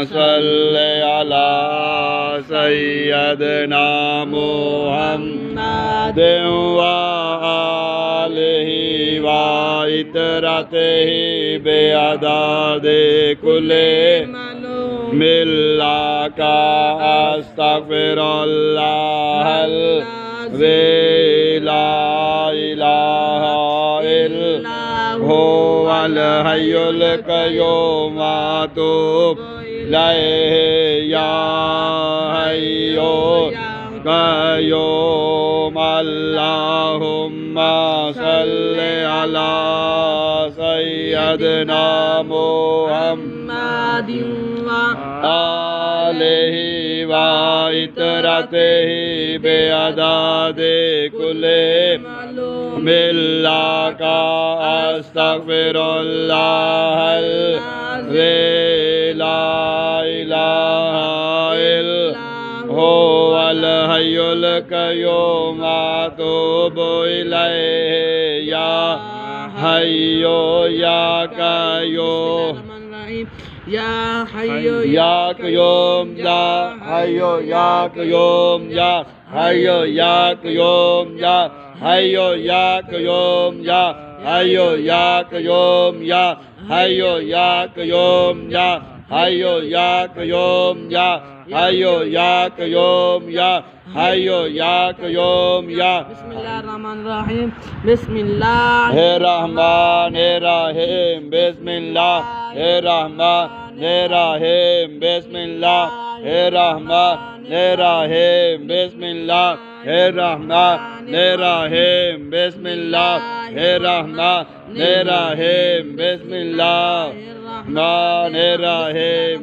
सल्ले अला सय्यदना मुहम्मद व आलिहि व इतरतिहि बिअदादि कुल्ले मिल्लाका अस्तगफिरुल्लाहल ला इलाहा इल्ला हुवल हय्युल क़य्यूम अतूब इलैहि या हय्यु क़य्यूम अल्लाहुम्मा सल्लि अला सय्यदना मुहम्मदिन व आलिहि व इतरतिहि बिअदादि कुल्ले मिल्लाका अस्तगफिरुल्लाहल ला इलाहा इल्ला हुवल हय्युल क़य्यूम अतूबु इलैहि या हय्यु या क़य्यूम या हय्यु या क़य्यूम या हय्यु या क़य्यूम या हय्यु या क़य्यूम या हय्यु या क़य्यूम या हय्यु या क़य्यूम या हय्यु या क़य्यूम या हय्यु या क़य्यूम या हय्यु या क़य्यूम या हय्यु या क़य्यूम या बिस्मिल्लाहिर्रहमानिर्रहीम बिस्मिल्लाहिर्रहमानिर्रहीम बिस्मिल्लाहिर्रहमानिर्रहीम बिस्मिल्लाहिर्रहमानिर्रहीम बिस्मिल्लाहिर्रहमानिर्रहीम बिस्मिल्लाहिर्रहमानिर्रहीम बिस्मिल्लाहिर्रहमानिर्रहीम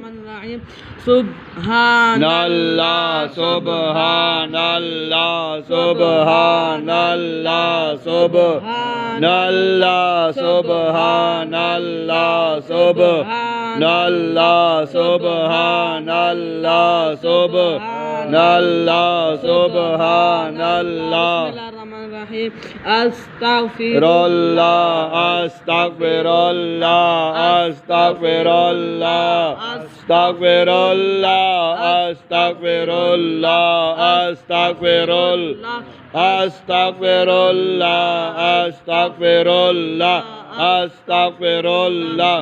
सुब्हानल्लाह सुब्हानल्लाह सुब्हानल्लाह सुब्हानल्लाह सुब्हानल्लाह सुब्हानल्लाह सुब्हानल्लाह सुब्हानल्लाह सुब्हानल्लाह अस्तगफिरुल्लाह अस्तगफिरुल्लाह अस्तगफिरुल्लाह अस्तगफिरुल्लाह अस्तगफिरुल्लाह अस्तगफिरुल्लाह अस्तगफिरुल्लाह अस्तगफिरुल्लाह अस्तगफिरुल्लाह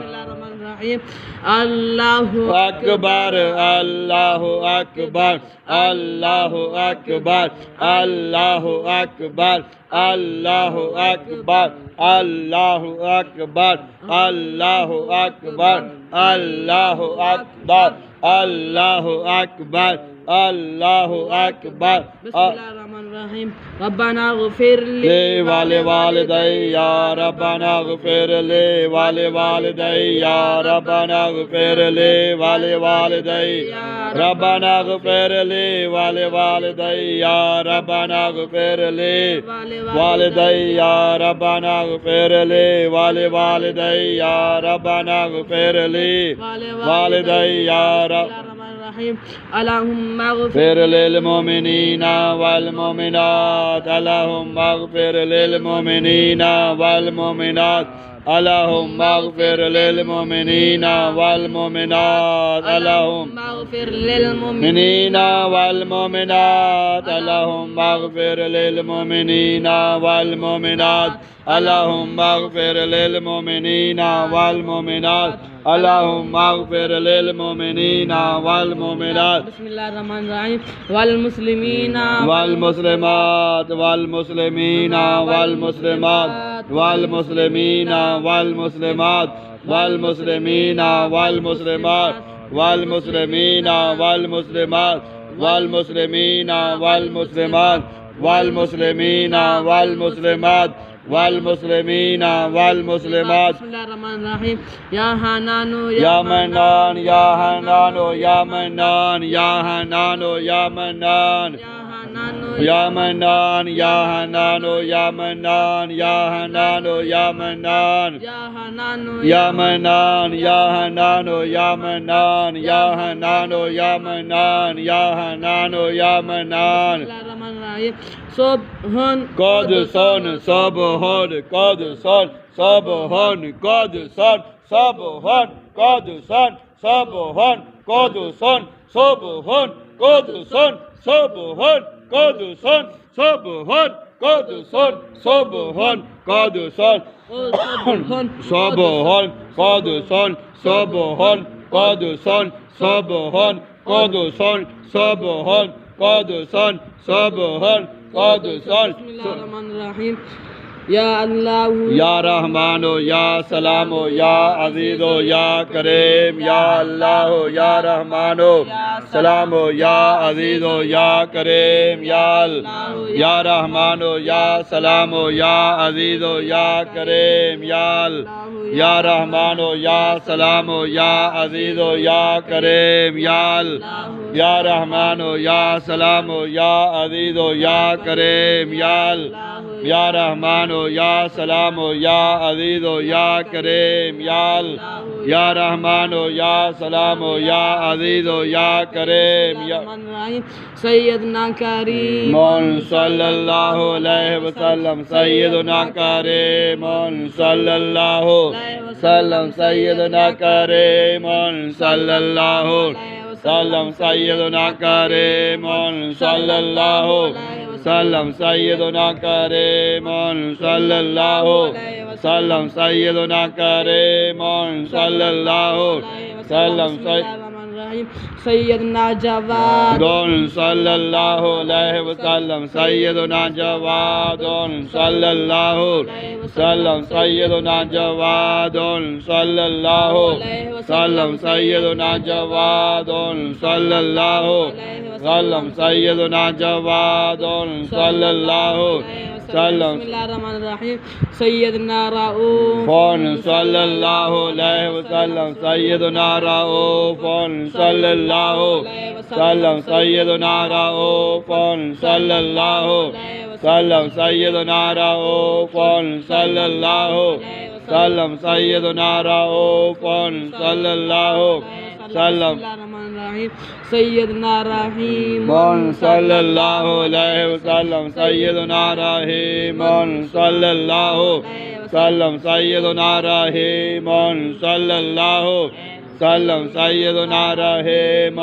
अल्लाहु अकबर अल्लाहु अकबर अल्लाहु अकबर अल्लाहु अकबर अल्लाहु अकबर अल्लाहु अकबर अल्लाहु अकबर अल्लाहु अकबर अल्लाहु अकबर अल्लाहु अकबर बिस्मिल्लाहिर्रहमानिर्रहीम रब्बना इग़फिर ली वलिवालिदैया रब्बना इग़फिर ली वलिवालिदैया रब्बना इग़फिर ली वलिवालिदैया रब्बना इग़फिर ली वलिवालिदैया रब्बना इग़फिर ली वालिदैया रब्बना इग़फिर ली वलिवालिदैया रब्बना इग़फिर ली वालिदैया अल्लाहुम्मा इग़फिर लिल मुमिनीना वल मुमिनात अल्लाहुम्मा इग़फिर लिल मुमिनीना वल मुमिनात अल्लाहुम्मा इग़फिर लिल मुमिनीना वल मुमिनात अल्लाहुम्मा इग़फिर लिल मुमिनीना वल मुमिनात अल्लाहुम्मा इग़फिर लिल मुमिनीना वल मुमिनात अल्लाहुम्मा इग़फिर लिल मुमिनीना वल मुमिनात अल्लाहुम्मा इग़फिर लिल मुमिनीना वल मुमिनात बिस्मिल्लाहिर्रहमानिर्रहीम वल मुस्लिमीना वल मुस्लिमात वल मुस्लिमीना वल मुस्लिमात वल मुस्लिमीना वल मुस्लिमात वल मुस्लिमीना वल मुस्लिमात वल मुस्लिमीना वल मुस्लिमात वल मुस्लिमीना वल मुस्लिमात वल मुस्लिमीना वल मुस्लिमात वल मुस्लिमीना वल मुस्लिमात बिस्मिल्लाहिर्रहमानिर्रहीम या हन्नानु या मन्नान या हन्नानु या मन्नान या हन्नानु या मन्नान या मन्नान या हन्नानु या मन्नान या हन्नानु या मन्नान या मन्नान या हन्नानु या मन्नान या हन्नानु या मन्नान या हन्नानु या मन्नान सुबहान क़ुद्दुसन सुबहान क़ुद्दुसन सुबहान क़ुद्दुसन सुबहान क़ुद्दुसन सुबहान Kodusun, Subuhun, Kodusun, Subuhun, Kodusun, Subuhun, Kodusun, Subuhun, Kodusun, Subuhun, Kodusun, Subuhun, Kodusun, Subuhun, Kodusun, Subuhun, Kodusun, Subuhun, Kodusun. Bismillahirrahmanirrahim. Ya Allahu, Ya Rahmanu, Ya Salamu, Ya Azizu, Ya Karim, Ya Allahu, Ya Rahmanu, Salamu, Ya Azizu, Ya Karim, Ya Ya Rahmanu, Ya Salamu, Ya Azizu, Ya Karim, Ya Ya Rahmanu, Ya Salamu, Ya Azizu, Ya Karim, Ya Ya Rahmanu, Ya Salamu, Ya Azizu, Ya Karim, Ya Ya Rahmanu, Ya Salamu, Ya Azizu, Ya Karim, Ya Ya Rahmanu, Ya Salamu, Ya Azizu, Ya Karim, Ya Sayyidina Karim sallallahu alayhi wa sallam, Sayyiduna Karim sallallahu sallam, Sayyiduna Karim sallallahu sallam, Sayyiduna Karim sallallahu sallam, Sayyiduna Karim sallallahu sallam, Sayyiduna Karim sallallahu sallam, Sayyidina Jawad sallallahu alayhi wa sallam, Sayyiduna Jawad sallallahu sallam, Sayyiduna Jawad sallallahu sallam, Sayyiduna Jawad sallallahu sallam, Sayyiduna Jawad sallallahu sallam. Bismillahirrahmanirrahim. Sayyidina Rauf sallallahu alayhi wa sallam, Sayyiduna Rauf sallallahu sallam, Sayyiduna Rauf sallallahu sallam, Sayyiduna Rauf sallallahu sallam, Sayyiduna Rauf sallallahu sallam. Sayyidina Rahim sallallahu alayhi wa sallam, Sayyiduna Rahim sallallahu sallam, Sayyiduna Rahim sallallahu sallam, Sayyiduna Rahim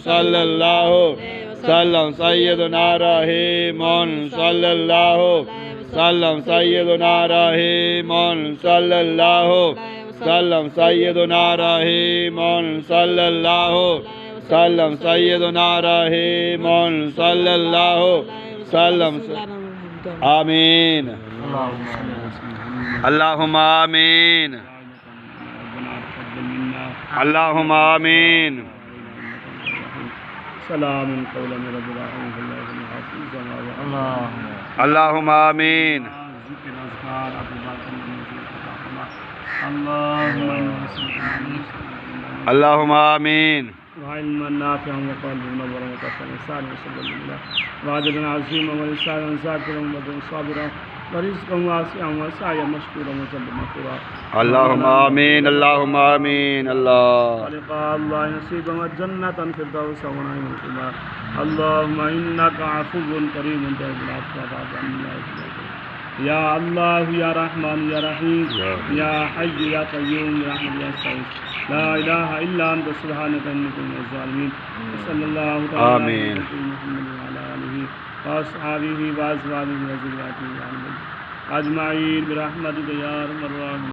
sallallahu sallam, Sayyiduna Rahim sallallahu sallam, Sayyiduna Rahim sallallahu sallam, Sayyiduna Rahim sallallahu sallam, Sayyiduna Rahim sallallahu sallam. Amin. Allahumma amin. Allahumma amin. Salamun qawlan min rabbil alamin. Allahumma amin. Allahumma amin. وعلما نافعا وقلبا Manora وقلبا لسانا وصلى الله وعددا عظيما ولسانا ذاكرا وبدنا صابرا ورزقا واسعا وسعيا مشكورا وذنبا مغفورا. اللهم آمين. اللهم آمين. الله ولقاء الله نصيبا وجنة في الدوس ونعيم القبار. اللهم إنك عفو كريم تحب العفو فاعف عنا يا الله يا رحمن يا رحيم يا حي يا قيوم يا حي يا سعيد لا إله إلا أنت سبحانك إني كنت من الظالمين. صلى الله تعالى على محمد وعلى آله وأصحابه وأزواجه وذريته أجمعين برحمتك يا أرحم الراحمين.